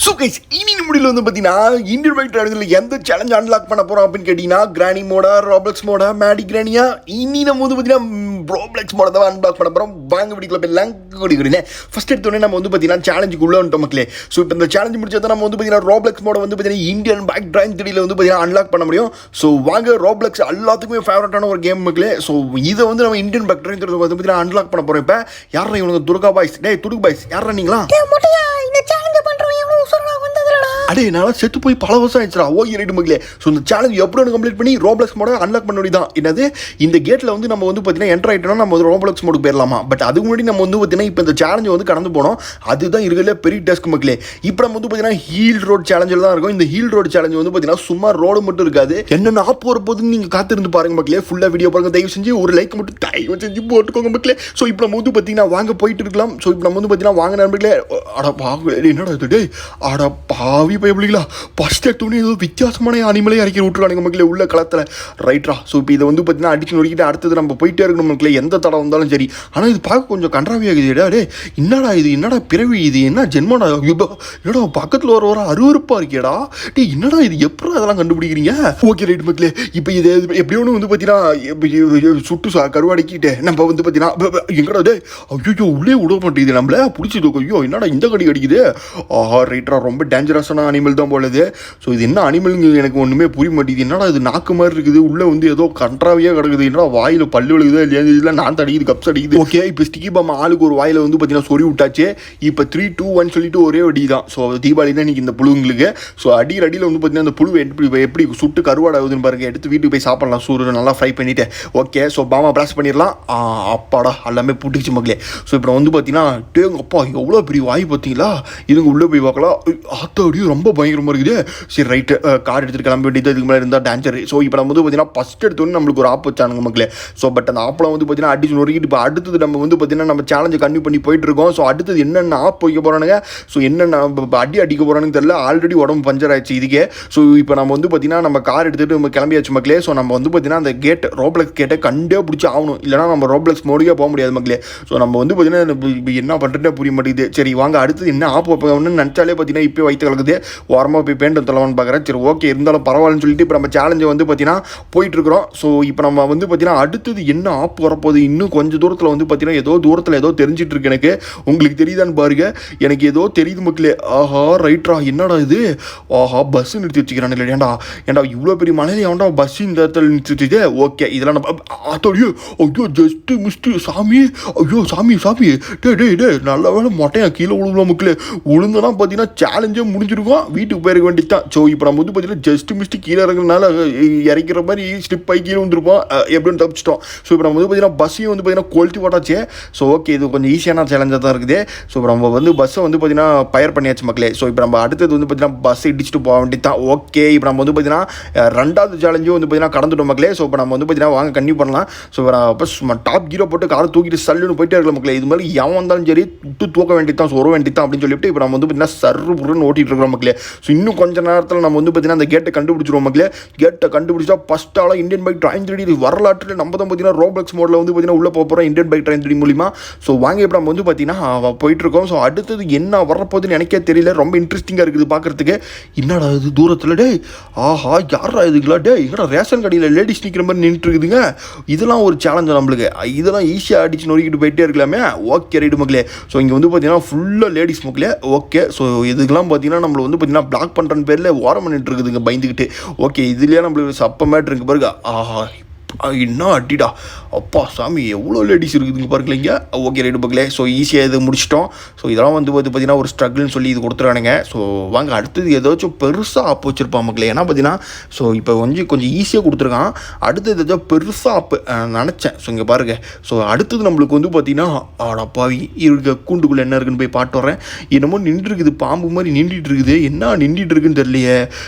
So guys இனி முடியல வந்து பார்த்தீங்கன்னா இந்தியன் பைக் ட்ரைவரில் எந்த சேலஞ்ச் அன்லாக் பண்ண போகிறோம் அப்படின்னு கேட்டிங்கன்னா கிரானி மோடா ராப்ளெக்ஸ் மோடா மேடி கிரானியா இனி நம்ம வந்து பார்த்தீங்கன்னா ராப்ளெக்ஸ் மோட தான் அன்லாக் பண்ண போகிறோம். வாங்க வீடியோக்குள்ள போய் எல்லாம் குடிக்கிறேன். ஃபஸ்ட் எடுத்தோடனே நம்ம வந்து பார்த்தீங்கன்னா சேலஞ்சுக்கு உள்ள வந்துட்டோம் மக்களே. ஸோ இப்போ இந்த சேலஞ்ச் முடிச்சா நம்ம வந்து பார்த்தீங்கன்னா ராப்ளெக்ஸ் மோட வந்து பார்த்தீங்கன்னா இந்தியன் பைக் ட்ரைவ் 3ல வந்து பார்த்தீங்கன்னா அன்லாக் பண்ண முடியும். ஸோ வாங்க ராப்ளெக்ஸ் எல்லாத்துக்குமே ஃபேவரட்டான ஒரு கேம் மக்களே. ஸோ இதை வந்து நம்ம இந்தியன் பைக் ட்ரைவ் 3ல வந்து பார்த்தீங்கன்னா அன்லாக் பண்ண போகிறோம். இப்போ யாரா இவனுக்கு துர்கா பாய்ஸ் துடுக் பாய்ஸ் யாரா நீங்களா அடே என்னால் செத்து போய் பல வருஷம் ஆயிடுச்சுடா. ஓகே ரைட்டு மக்களே. ஸோ இந்த சேலஞ்ச் எப்படி ஒன்று கம்ப்ளீட் பண்ணி ராப்ளெக்ஸ் மோட அன்லாக் பண்ண வேண்டியது தான். என்னது இந்த கேட்டில் வந்து நம்ம வந்து பார்த்தீங்கன்னா என்டர் ஆகிட்டோம்னா நம்ம வந்து ராப்ளெக்ஸ் மோடுக்கு போயிடலாமா? பட் அதுக்கு முன்னாடி நம்ம வந்து பார்த்தீங்கன்னா இப்போ இந்த சேலஞ்சை வந்து கடந்து போனோம். அதுதான் இருக்கிறதுல பெரிய டஸ்க் மக்களே. இப்போ நம்ம வந்து பார்த்தீங்கன்னா ஹீல் ரோட் சேலஞ்சில் தான் இருக்கும். இந்த ஹீல் ரோட் சேலஞ்ச் வந்து பார்த்தீங்கன்னா சும்மா ரோடு மட்டும் இருக்காது. என்னென்ன ஆப் போகிற போதுன்னு நீங்கள் காத்திருந்து பாருங்க மக்களே. ஃபுல்லாக வீடியோ பாருங்க. தயவு செஞ்சு ஒரு லைக் மட்டும் தயவு செஞ்சு போட்டுக்கோங்க மக்களே. ஸோ இப்போ நம்ம வந்து பார்த்தீங்கன்னா வாங்க போயிட்டு இருக்கலாம். ஸோ இப்போ நம்ம வந்து பார்த்தீங்கன்னா வாங்க நண்பர்களே. அட பாவங்களே என்னடா இது டே அட பாவி பயப்படிங்களா ஃபஸ்ட் எடுத்தோடனே ஏதோ வித்தியாசமான அனிமலே இறக்கி விட்டுருக்கானுங்க மக்களே உள்ள களத்தில் ரைட்ரா. ஸோ இப்போ இதை வந்து பார்த்தீங்கன்னா அடிச்சு நொறுக்கிட்டு அடுத்தது நம்ம போயிட்டே இருக்கணும் மக்களே. எந்த தடம் வந்தாலும் சரி. ஆனால் இது பார்க்க கொஞ்சம் கன்றாவியாகுதுடா. டே என்னடா இது என்னடா பிறவி இது என்ன ஜென்மடா என்னடா பக்கத்தில் வர அருவருப்பாக இருக்கேடா. டே என்னடா இது எப்படி அதெல்லாம் கண்டுபிடிக்கிறீங்க? ஓகே ரைட் மக்களே. இப்போ இது எப்படி ஒன்று வந்து பார்த்தீங்கன்னா சுட்டு கருவாடிக்கிட்டு நம்ம வந்து பார்த்தீங்கன்னா எங்கடா டே ஐயோ உள்ளே விட மாட்டேங்குது நம்மள பிடிச்சது. ஐயோ என்னடா இந்த கடி கடிக்குது. ஆஹா ரைட்ரா ரொம்ப டேஞ்சரஸான அனிமல் தான் போலது. ஸோ இது என்ன அனிமலுங்க எனக்கு ஒன்றுமே புரிய மாட்டேங்குது. என்னடா இது நாக்கு மாதிரி இருக்குது. உள்ளே வந்து ஏதோ கன்றாவியாக கிடக்குது. என்னடா வாயில் பல்லு விழுகுதா இல்லையா இல்லை நான் அடிக்குது கப்ஸ் அடிக்குது. ஓகே இப்போ ஸ்டிக்கி பாம் ஆளுக்கு ஒரு வாயில் வந்து பார்த்தீங்கன்னா சொறி விட்டாச்சு. இப்போ 3, 2, 1 சொல்லிட்டு ஒரே அடி தான். ஸோ தீபாவளி தான் இன்றைக்கி இந்த புழுங்களுக்கு. ஸோ அடியில் வந்து பார்த்தீங்கன்னா அந்த புழு எப்படி சுட்டு கருவாடாகுதுன்னு பாருங்க. எடுத்து வீட்டுக்கு போய் சாப்பிடலாம். சூடு நல்லா ஃப்ரை பண்ணிவிட்டு. ஓகே ஸோ பாமா பிளாஸ்ட் பண்ணிடலாம். அப்பாடா எல்லாமே புட்டுச்சு மக்களே. ஸோ இப்போ வந்து பார்த்தீங்கன்னா டேங்க அப்பா எவ்வளோ பெரிய வாய் பார்த்தீங்களா. இதுங்க உள்ளே போய் பார்க்கலாம். ஆத்தாடியும் ரொம்ப பயங்கரமாக இருக்குது. சரி ரைட்டு கார் எடுத்துகிட்டு கிளம்ப வேண்டியது. இதுக்கு மேலே இருந்தால் டேஞ்சர். ஸோ இப்போ நம்ம வந்து பார்த்தீங்கன்னா ஃபஸ்ட் எடுத்தோன்னு நம்மளுக்கு ஒரு ஆப் வச்சானுங்க மக்களே. ஸோ பட் அந்த ஆப்பில் வந்து பார்த்தீங்கன்னா அடிச்சு நொறுக்கிட்டு இப்போ அடுத்தது நம்ம வந்து பார்த்தீங்கன்னா நம்ம சேலஞ்சை கன்டினியூ பண்ணி போயிட்டு இருக்கோம். ஸோ அடுத்தது என்னென்ன ஆப் வைக்க போகிறானுங்க. ஸோ என்னென்ன அடிக்க போகிறானுன்னு தெரியல. ஆல்ரெடி உடம்பு பஞ்சர் ஆயிடுச்சு இதுக்கே. ஸோ இப்போ நம்ம வந்து பார்த்தீங்கன்னா நம்ம கார் எடுத்துகிட்டு நம்ம கிளம்பியாச்சு மக்களே. ஸோ நம்ம வந்து பார்த்தீங்கன்னா அந்த கேட் ராப்ளெக்ஸ் கேட்டை கண்டே பிடிச்சி ஆகணும். இல்லைனா நம்ம ராப்ளெக்ஸ் மோடியே போக முடியாது மக்களே. ஸோ நம்ம வந்து பார்த்தீங்கன்னா என்ன பண்ணுறதுனே புரிய மாட்டேங்குது. சரி வாங்க அடுத்தது என்ன ஆப் வைப்போம்னு நினச்சாலே பார்த்தீங்கன்னா இப்போ வைத்து கலக்குது. ஓரமாக போய் பேண்ட் தள்ளவான்னு பார்க்குறேன். சரி ஓகே இருந்தாலும் பரவாயில்லன்னு சொல்லிட்டு இப்போ நம்ம சேலஞ்சை வந்து பார்த்தீங்கன்னா போயிட்டுருக்குறோம். ஸோ இப்போ நம்ம வந்து பார்த்தீங்கன்னா அடுத்தது என்ன ஆப் வரப்போகுது. இன்னும் கொஞ்சம் தூரத்தில் வந்து பார்த்தீங்கன்னா ஏதோ தூரத்தில் ஏதோ தெரிஞ்சிட்டு இருக்கு எனக்கு. உங்களுக்கு தெரியுதான்னு பாருங்க. எனக்கு ஏதோ தெரியுது மக்களே. ஆஹா ரைட்ரா என்னடா இது. ஆஹா பஸ் நிறுத்தி வச்சுக்கிறான் இல்லை ஏன்டா இவ்வளோ பெரிய மலையில ஏன்டா பஸ் இந்த இடத்துல நிறுத்திட்டு. ஓகே இதெல்லாம் நம்ம அதோடையோ ஐயோ ஜஸ்ட்டு மிஸ்ட்டு சாமி. ஐயோ சாமி டே நல்ல வேலை மொட்டையா கீழே விழுந்துலாம் மக்களே. விழுந்தனா பார்த்தீங்கன்னா சேலஞ்சே முடிஞ்சிருக்கும். வீட்டுக்கு போயிருக்க வேண்டியது தான். ஸோ இப்போ நம்ம வந்து பார்த்தீங்கன்னா ஜஸ்ட் மிஸ்ட்டு கீழே இறங்குறதுனால இறக்கிற மாதிரி ஸ்லிப் ஆகி கீழே வந்துருப்போம். எப்படின்னு தப்பிச்சிட்டோம். ஸோ இப்போ நம்ம வந்து பார்த்தீங்கன்னா பஸ்ஸையும் வந்து பார்த்தீங்கன்னா குவாலிட்டி போட்டாச்சு. ஸோ ஓகே இது கொஞ்சம் ஈஸியான சேலஞ்சாக தான் இருக்குது. ஸோ இப்போ நம்ம வந்து பஸ்ஸை வந்து பார்த்தீங்கன்னா பயர் பண்ணியாச்சு மக்களே. ஸோ இப்போ நம்ம அடுத்தது வந்து பார்த்தீங்கன்னா பஸ் இடிச்சுட்டு போக வேண்டியது தான். ஓகே இப்போ நம்ம வந்து பார்த்தீங்கன்னா ரெண்டாவது சேலஞ்சும் வந்து பார்த்தீங்கன்னா கடந்துட்டோம் மக்களே. ஸோ இப்போ நம்ம வந்து பார்த்தீங்கன்னா வாங்க கன்டினியூ பண்ணலாம். ஸோ இப்போ டாப் கீரோ போட்டு காரை தூக்கிட்டு சல்லுன்னு போயிட்டே இருக்கலாம் மக்களே. இது மாதிரி எவன் வந்தாலும் சரி தூக்க வேண்டியது தான் சொர வேண்டியது தான் அப்படின்னு சொல்லிட்டு இப்போ நம்ம வந்து பார்த்தீங்கன்னா சர்ரு புருன்னு ஓட்டிகிட்டு இருக்கிறோம் மக்களே. ஸோ இன்னும் கொஞ்சம் நேரத்தில் நம்ம வந்து பார்த்தீங்கன்னா அந்த கேட்டை கண்டுபிடிச்சிருவோம் மக்களே. கேட்டை கண்டுபிடிச்சா ஃபர்ஸ்ட் ஆளாக இந்தியன் பைக் ட்ரைவ் 3 வரலாற்றில் நம்ம தான் பார்த்தீங்கன்னா ராப்ளெக்ஸ் மோடில் வந்து பார்த்தீங்கன்னா உள்ளே போகிறோம் இந்தியன் பைக் ட்ரைவ் 3 மூலிமா. ஸோ வாங்க இப்போ நம்ம வந்து பார்த்தீங்கன்னா போயிட்டுருக்கோம். ஸோ அடுத்தது என்ன வரப்போகுதுன்னு எனக்கே தெரியல. ரொம்ப இன்ட்ரெஸ்டிங்காக இருக்குது பார்க்குறதுக்கு. என்னடா இது தூரத்தில் டே ஆஹா யாரா இதுங்களா டே எங்கடா ரேஷன் கடையில் லேடிஸ் நிற்கிற மாதிரி நின்றுட்டு இருக்குதுங்க. இதெல்லாம் ஒரு சேலஞ்சு நம்மளுக்கு. இதெல்லாம் ஈஸியாக அடிச்சு நொறுக்கிட்டு போயிட்டே இருக்கலாமே. ஓகே ரைட்டு மக்களே. ஸோ இங்கே வந்து பார்த்தீங்கன்னா ஃபுல்லாக லேடிஸ் மக்களே. ஓகே ஸோ இதுக்கெல்லாம் பார்த்தீங்கன்னா நம்மளை வந்து பார்த்தீங்கன்னா பிளாக் பண்ணுறன்னு பேரில் ஓரம் பண்ணிட்டு இருக்குதுங்க பயந்துக்கிட்டு. ஓகே இதுலேயே நம்மளுக்கு சப்பமேட் இருக்கு பாருங்க. ஆஹா என்ன அடிடா அப்பா சாமி எவ்வளோ லேடிஸ் இருக்குதுங்க பாருங்களீங்க. ஓகே ரைட்டு மக்களே. ஸோ ஈஸியாக இது முடிச்சிட்டோம். ஸோ இதெல்லாம் வந்து பார்த்தீங்கன்னா ஒரு ஸ்ட்ரகிள்னு சொல்லி இது கொடுத்துறானுங்க. ஸோ வாங்க அடுத்தது ஏதாச்சும் பெருசாக ஆப் வச்சுருப்பான் மக்களே. ஏன்னா பார்த்தீங்கன்னா ஸோ இப்போ கொஞ்சம் ஈஸியாக கொடுத்துருக்கான். அடுத்தது ஏதாச்சும் பெருசாக ஆப்பு நினச்சேன். ஸோ இங்கே பாருங்கள். ஸோ அடுத்தது நம்மளுக்கு வந்து பார்த்தீங்கன்னா ஆடாப்பாவி இருக்க கூண்டுக்குள்ளே என்ன இருக்குன்னு போய் பாட்டு வரேன். என்னமோ நின்று இருக்குது பாம்பு மாதிரி நின்றுட்டு இருக்குது. என்ன நின்றுட்டு இருக்குன்னு தெரியலையே.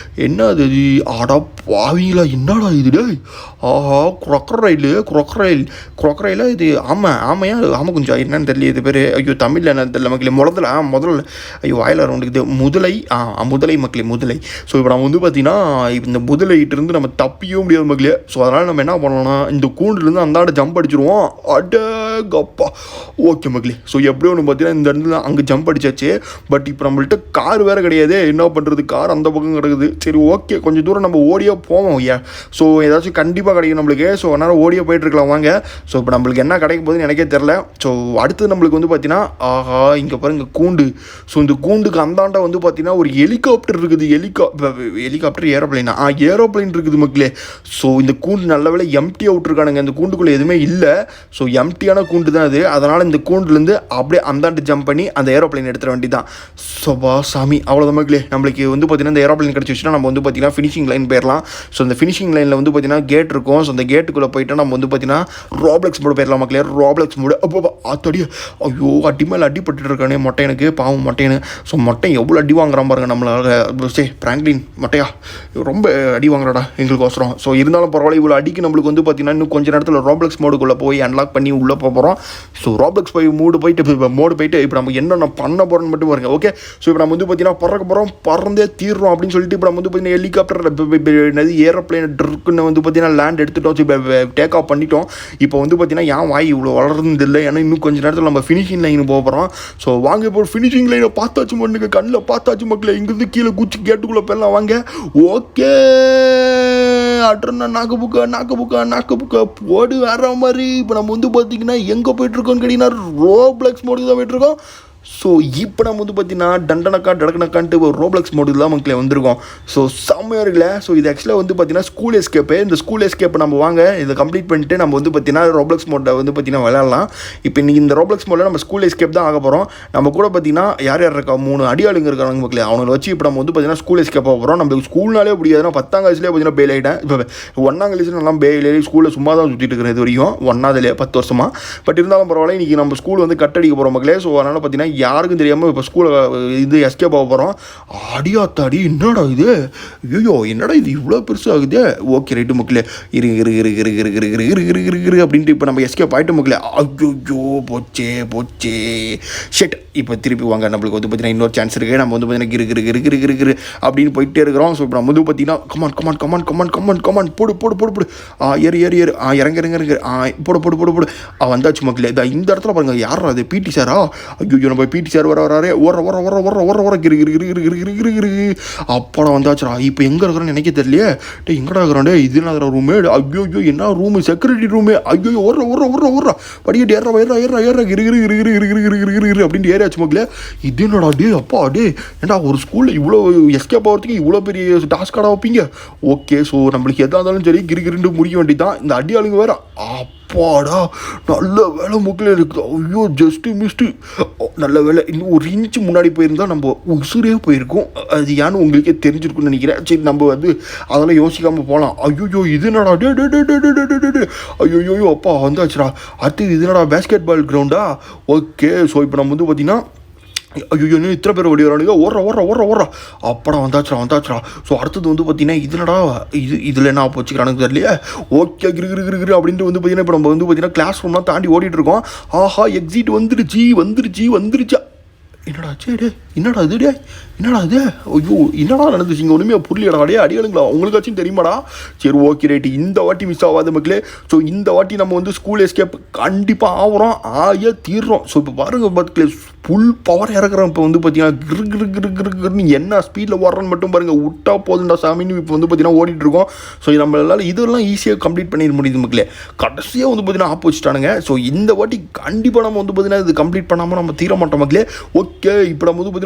என்ன அது ஆடா பாவிங்களா என்னடா இது. ஆஹா குரொக்கரையில் இது ஆமையா ஆமை குஞ்சா என்னன்னு தெரியல இது பேர். ஐயோ தமிழில் என்ன தெரியல மக்களே. முதல்ல ஐயோ வாயில் இருக்குது முதலை மக்களே முதலை. ஸோ இப்போ நம்ம வந்து பார்த்தீங்கன்னா இந்த முதலைகிட்டேருந்து நம்ம தப்பியவே முடியாது மக்களே. ஸோ அதனால் நம்ம என்ன பண்ணலாம்னா இந்த கூண்டுலேருந்து அந்தாண்ட ஜம்ப் அடிச்சிருவோம். கப்பா. ஓகே மக்களே, ஸோ எப்படியோ ஒன்று பார்த்தீங்கன்னா இந்த இடத்துல அங்கே ஜம்ப் அடிச்சாச்சு. பட் இப்போ நம்மள்ட்ட கார் வேறு கிடையாது, என்ன பண்ணுறது, கார் அந்த பக்கம் கிடக்குது. சரி ஓகே, கொஞ்சம் தூரம் நம்ம ஓடியே போவோம். ஸோ ஏதாச்சும் கண்டிப்பாக கிடைக்கும் நம்மளுக்கு. ஸோ அதனால் ஓடியே போயிட்டுருக்கலாம் வாங்க. ஸோ இப்போ நம்மளுக்கு என்ன கிடைக்க போகுதுன்னு எனக்கே தெரில. ஸோ அடுத்து நம்மளுக்கு வந்து பார்த்தீங்கன்னா ஆஹா இங்கே பாருங்க கூண்டு. ஸோ இந்த கூண்டுக்கு அந்தாண்ட வந்து பார்த்தீங்கன்னா ஒரு ஹெலிகாப்டர் இருக்குது. ஹெலிகாப்டர் ஏரோப்ளைனா ஏரோப்ளைன் இருக்குது மக்களே. ஸோ இந்த கூண்டு நல்ல வேலை எம்டியாக விட்டுருக்கானுங்க. இந்த கூண்டுக்குள்ளே எதுவுமே இல்லை. ஸோ எம்டியான கூண்டு தான் அது. அதனால் இந்த கூண்டுலேருந்து அப்படியே அந்தாண்டு ஜம்ப் பண்ணி அந்த ஏரோப்ளைன் எடுத்துட வேண்டி தான். சோபா சாமி, அவ்வளோதான் மக்களே. நம்மளுக்கு வந்து பார்த்தீங்கன்னா இந்த ஏரோப்ளைன் கிடச்சிச்சுன்னா நம்ம வந்து பார்த்தீங்கன்னா ஃபினிஷிங் லைன் போயிடலாம். ஸோ இந்த ஃபினிஷிங் லைனில் வந்து பார்த்தீங்கன்னா கேட் இருக்கும். ஸோ அந்த கேட்டுக்குள்ளே போயிட்டு நம்ம வந்து பார்த்தீங்கன்னா ரோப்ளெக்ஸ் மோடு போயிடலாம் மக்களே. ரோப்ளெக்ஸ் மோடு அப்போ அத்தடி ஐயோ அடி மேலே அடிப்பட்டு இருக்கானே மொட்டை, எனக்கு பாவம் மொட்டைன்னு. ஸோ மொட்டை எவ்வளோ அடி வாங்குறான் பாருங்க நம்மளால். பிராங்க்லின் மொட்டையா ரொம்ப அடி வாங்குறாடா எங்களுக்கு அவசரம். ஸோ இருந்தாலும் பரவாயில்ல, இவ்வளோ அடிக்கு நம்மளுக்கு வந்து பார்த்தீங்கன்னா இன்னும் கொஞ்சம் நேரத்தில் ரோப்ளெக்ஸ் மோடுக்குள்ளே போய் அன்லாக் பண்ணி உள்ளே போகிறோம். ஸோ ரோப்ளெக்ஸ் மோடு போயிட்டு இப்போ நம்ம என்னென்ன பண்ண போகிறோன்னு மட்டும் பாருங்க. ஓகே, ஸோ இப்போ நம்ம வந்து பார்த்தீங்கன்னா பறக்க போகிறோம், பறந்தே தீர்றோம் அப்படின்னு சொல்லிட்டு இப்போ நம்ம வந்து பார்த்தீங்கன்னா ஹெலிகாப்டர் ஏரோப்ளைன் ட்ருக்குன்னு வந்து பார்த்தீங்கன்னா லேண்ட் எடுத்துட்டோம். ஸோ இப்போ டேக் ஆஃப் பண்ணிட்டோம். இப்போ வந்து பார்த்தீங்கன்னா ஏன் வாய் இவ்வளோ வளர்றது இல்லை, ஏன்னா இன்னும் கொஞ்சம் நேரத்தில் நம்ம ஃபினிஷிங் லைன் போகிறோம். ஸோ வாங்க இப்போ ஃபினிஷிங் லைனை பார்த்தாச்சு பண்ணுங்க, கண்ணில் பார்த்தாச்சு மக்களே. இங்கேருந்து கீழே குச்சி கேட்டுக்குள்ளே போயிடலாம் வாங்க. ஓகே அட்ரா நாக்கு புக்கா போடு வர மாதிரி. இப்போ நம்ம வந்து பார்த்தீங்கன்னா எங்கே போயிட்டுருக்கோன்னு கேட்டிங்கன்னா ரோப்ளெக்ஸ் மோடுக்கு தான் போயிட்டுருக்கோம். ஸோ இப்போ நம்ம வந்து பார்த்தீங்கன்னா டடக்கனக்கான்ட்டு ஒரு ரோப்ளெக்ஸ் மோடு தான் மக்களே வந்திருக்கோம். ஸோ செம்மையாக இருக்குல்ல. ஸோ இது ஆக்சுவலாக வந்து பார்த்தீங்கன்னா ஸ்கூல் எஸ்கேப்பு. இந்த ஸ்கூல் எஸ்கேப்பை நம்ம வாங்க இதை கம்ப்ளீட் பண்ணிட்டு நம்ம வந்து பார்த்தீங்கன்னா ரோப்ளெக்ஸ் மோட்டை வந்து பார்த்தீங்கன்னா விளையாடலாம். இப்போ இன்றைக்கி இந்த ரோப்ளெக்ஸ் மோடில் நம்ம ஸ்கூல் எஸ்கேப் தான் ஆக போகிறோம். நம்ம கூட பார்த்தீங்கன்னா யார் இருக்கா 3 அடியாளுங்க இருக்காங்க மக்களே. அவங்களை வச்சு இப்போ நம்ம வந்து பார்த்தீங்கன்னா ஸ்கூல் எஸ்கேப் ஆக போகிறோம். நம்மளுக்கு ஸ்கூல்னாலே பிடிக்காதுன்னா 10ஆம் கிளாஸ்லேயே பார்த்தீங்கன்னா பெயில் ஆகிட்டேன். இப்போ 1ஆம் கிளாஸில் நல்லா பெயில் ஆகி ஸ்கூலில் சும்மா தான் சுற்றிட்டு இருக்கிறேன் இது வரைக்கும் 1ஆவதுலேயே 10 வருஷமாக. பட் இருந்தாலும் பரவாயில்ல, இன்றைக்கி நம்ம ஸ்கூல் வந்து கட்டடிக்க போகிறோம் மக்களே. ஸோ அதனால் பார்த்தீங்கன்னா யாருக்கும் தெரியாமல் இப்போ ஸ்கூலில் இது எஸ்கேப் ஆக போகிறோம். அடியாத்தாடி என்னடா இது, ஐயோ என்னடா இது இவ்வளோ பெருசாகுது. ஓகே ரைட்டு மக்களே, இரு அப்படின்ட்டு இப்போ நம்ம எஸ்கேப் ஆகிட்டு மக்களே. ஐயோ போச்சே ஷெட். இப்போ திருப்பி வாங்க, நம்மளுக்கு வந்து பார்த்தீங்கன்னா இன்னொரு சான்ஸ் இருக்குது. நம்ம வந்து பார்த்தீங்கன்னா கிரு அப்படின்னு போயிட்டே இருக்கிறோம். ஸோ இப்போ நம்ம வந்து பார்த்தீங்கன்னா கமான் போடு ஏறு இறங்கு போடு வந்தாச்சு மக்களே. இந்த இடத்துல பாருங்க, யார் அது, பிடி சாரா? ஐயோ நம்ம பிடி சார் வராரு. ஓர கிரு அப்படா வந்தாச்சுரா. இப்போ எங்கே இருக்கிறான்னு நினைக்க தெரியலையே. டே எங்கடா இருக்கிறான், இது என்ன ரூமு? ஐயோ என்ன ரூமு, செக்யூரிட்டி ரூமு. ஐயோ ஓர படிக்கட்டு ஏற கிரு அப்படின்ட்டு ஏறியாச்சு மக்களே. இது என்னடா டே அப்பா டே, ஏன்டா ஒரு ஸ்கூலில் இவ்வளோ எஸ்கேப் ஆகிறதுக்கு இவ்வளோ பெரிய டாஸ்காக வைப்பீங்க? ஓகே, ஸோ நம்மளுக்கு எதாக இருந்தாலும் சரி கிருன்னு முடிக்க வேண்டியதான். இந்த அடி ஆளுங்க வேறு அப்பாடா நல்ல வேலை முக்கில் இருக்குது. ஐயோ ஜஸ்ட்டு மிஸ்ட்டு, நல்ல வேலை. இன்னும் ஒரு இன்ச்சு முன்னாடி போயிருந்தால் நம்ம உசுரே போயிருக்கோம். அது ஏன்னு உங்களுக்கே தெரிஞ்சிருக்குன்னு நினைக்கிறேன். சரி நம்ம வந்து அதெல்லாம் யோசிக்காமல் போகலாம். ஐயோ இது என்னடா டே ஐயோ அப்பா வந்தாச்சுடா. அடுத்து இது என்னடா பேஸ்கெட் பால் கிரவுண்டா? ஓகே, ஸோ இப்போ நம்ம வந்து பார்த்திங்கன்னா ஐயோ இன்னும் இத்தனை பேர் ஓடி வரானுங்க. ஓடுறா அப்படா வந்தாச்சுரா. ஸோ அடுத்தது வந்து பார்த்தீங்கன்னா இதுனடா இதில் என்ன போச்சுக்கிறானுங்க தெரியலையே. ஓகே கிரு அப்படின்ட்டு வந்து பார்த்தீங்கன்னா இப்போ நம்ம வந்து பார்த்தீங்கன்னா கிளாஸ் ரூம்லாம் தாண்டி ஓடிட்டுருக்கோம். ஆஹா எக்ஸிட் வந்துருச்சு. என்னடா இது ஐயோ என்னடா நடந்துச்சு இங்கே, ஒன்றுமே புரியலடா. அடியாளுங்களா உங்களுக்காச்சும் தெரியுமாடா? சரி ஓகே ரைட்டு, இந்த வாட்டி மிஸ் ஆகாத மக்களே. ஸோ இந்த வாட்டி நம்ம வந்து ஸ்கூல் எஸ்கேப் கண்டிப்பாக ஆகிறோம், தீர்றோம். ஸோ இப்போ பாருங்கள் மக்களே, ஃபுல் பவர் இறக்குறோம். இப்போ வந்து பார்த்தீங்கன்னா கிருன்னு என்ன ஸ்பீடில் ஓடுறோன்னு மட்டும் பாருங்கள். விட்டா போதுண்டா சாமின்னு இப்போ வந்து பார்த்தீங்கன்னா ஓடிட்டுருக்கோம். ஸோ நம்மளால் இதெல்லாம் ஈஸியாக கம்ப்ளீட் பண்ணிட முடியுது மக்களே. கடைசியாக வந்து பார்த்தீங்கன்னா ஆப்போசிட்டானுங்க. ஸோ இந்த வாட்டி கண்டிப்பாக நம்ம வந்து பார்த்தீங்கன்னா இது கம்ப்ளீட் பண்ணாமல் நம்ம தீர மாட்டோம் மக்களே. ஓகே இப்போ நம்ம வந்து பார்த்தீங்கன்னா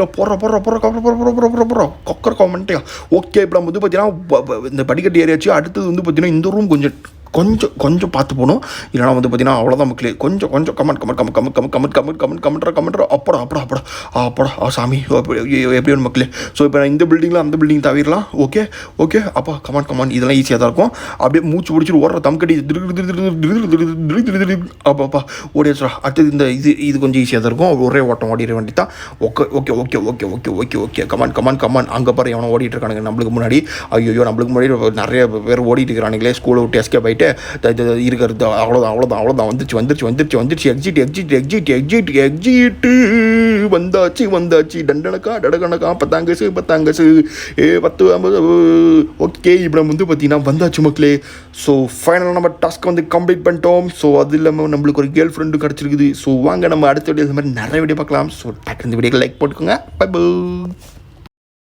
கொக்கர் காமெண்ட்டியா. ஓகே இப்போ நம்ம வந்து பார்த்தீங்கன்னா இந்த படிக்கட்டு ஏரியாச்சு. அடுத்தது வந்து பார்த்தீங்கன்னா இந்த ரூம் கொஞ்சம் பார்த்து போகணும், இல்லைனா வந்து பார்த்தீங்கன்னா அவ்வளோதான் மக்களே. கொஞ்சம் கமெண்ட் அப்படா சாமி எப்படி ஒன்று மக்களே. ஸோ இப்போ இந்த பில்டிங்கில் அந்த பில்டிங் தவிரலாம். ஓகே அப்பா கமான் இதெல்லாம் ஈஸியாக தான் இருக்கும். அப்படியே மூச்சு பிடிச்சிட்டு ஓடுற தம்கட்டி அப்பா ஓடிடுறா. அடுத்தது இந்த இது கொஞ்சம் ஈஸியாக தான் இருக்கும். ஒரே ஓட்டம் ஓடிட வேண்டி தான். ஓகே கமான் அங்கே பாரு எவனை ஓடிட்டு இருக்கானுங்க நம்மளுக்கு முன்னாடி. ஐயோ நம்மளுக்கு முன்னாடி நிறைய பேர் ஓடிட்டு இருக்கிறானுங்களே ஸ்கூலை விட்டு எஸ்கேப் ஆகிட்டு. பண்ணிவிட்டு இருக்கிறது அவ்வளோதான் வந்துருச்சு எக்ஸிட்டு வந்தாச்சு டண்டனக்கா பத்தாங்கசு 10 50 ஓகே. இப்போ நம்ம வந்து பார்த்தீங்கன்னா வந்தாச்சு மக்களே. ஸோ ஃபைனலாக நம்ம டாஸ்க் வந்து கம்ப்ளீட் பண்ணிட்டோம். ஸோ அது இல்லாமல் நம்மளுக்கு ஒரு கேர்ள் ஃப்ரெண்டு கிடச்சிருக்குது. ஸோ வாங்க நம்ம அடுத்த வீடியோ இந்த மாதிரி நிறைய வீடியோ பார்க்கலாம். ஸோ டக்கு இந்த வீடியோக்கு லைக் போட்டுக்கோங்க. பை.